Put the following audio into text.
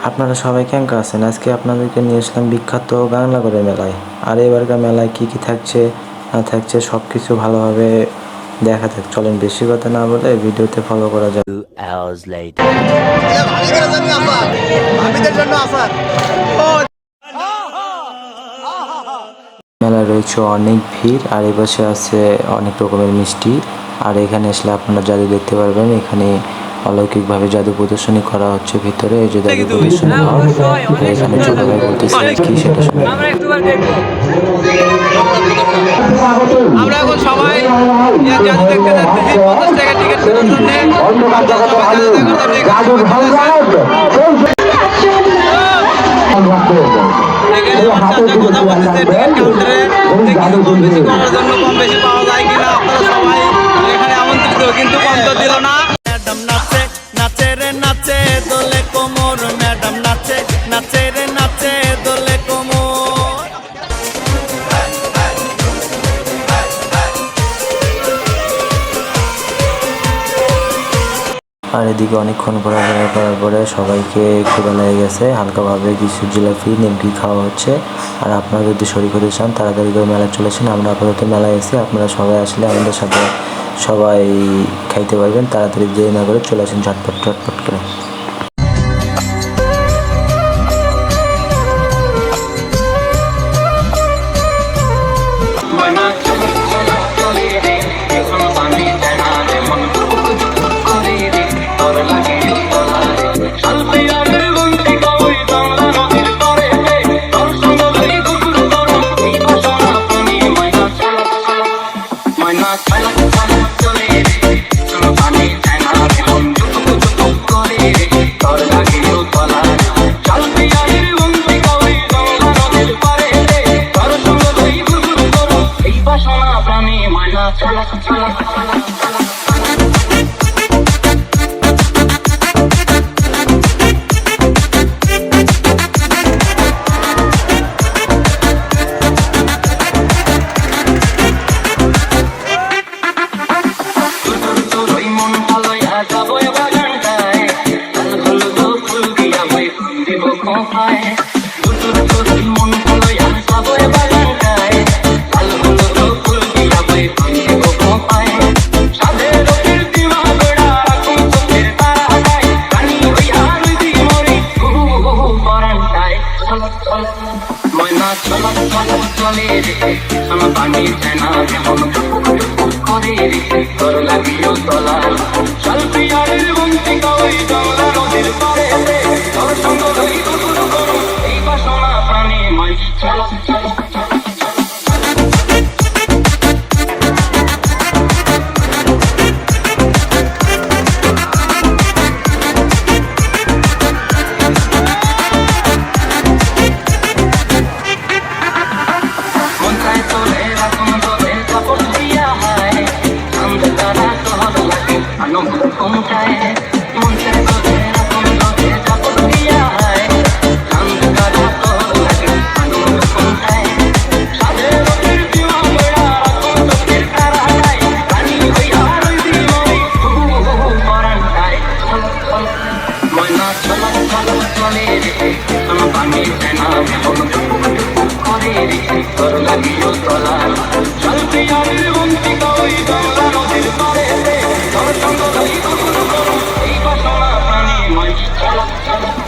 আপনারা সবাই কেমন আছেন? আজকে আপনাদেরকে নিয়ে আসলাম বিখ্যাত গাংনাগড়ের মেলায়। আর এবারকার মেলায় কি কি থাকছে না থাকছে সব কিছু ভালোভাবে দেখা থাক। চলেন বেশি কথা না বলে ভিডিওতে ফলো করা যাক। 2 hours later. মেলায় রয়েছে অনেক ভিড়, আর এই পাশে আছে অনেক রকমের মিষ্টি। আর এখানে আসলে আপনারা জাদু দেখতে পারবেন। এখানে অলৌকিকভাবে জাদু প্রদর্শনী করা হচ্ছে ভিতরে। এই যে জাদু প্রদর্শনী হয়, এখানে ছোট ভাই বলতেছে কি সেটা শুনে। আমরা এখন সবাই জাদু দেখতে যাচ্ছি 50 টাকা টিকিট কেনার জন্য। কথা বলতেছে টিকিট কাউন্টারে কম বেশি করার জন্য, কম বেশি পাওয়া যায় কিনা আপনারা সবাই এখানে আমন্ত্রিত, কিন্তু কম তো দিল না। ম্যাডাম নাচে নাচে রে নাচে দোলে কোমর, ম্যাডাম নাচে নাচে রে নাচে দোলে কোমর। আর এদিকে অনেকক্ষণ ঘোরাফেরা করার পরে সবাইকে ক্ষুধা লেগে গেছে। হালকাভাবে কিছু জিলাপি নিমকি খাওয়া হচ্ছে। আর আপনারা যদি শরীর হতে চান তাড়াতাড়ি করে মেলায় চলেছেন। আমরা আপাতত মেলায় এসে আপনারা সবাই আসলে আমাদের সাথে সবাই খাইতে পারবেন। তাড়াতাড়ি দেরি না করে চলে আসেন ঝটপট ঝটপট করে। Chalo, chalo.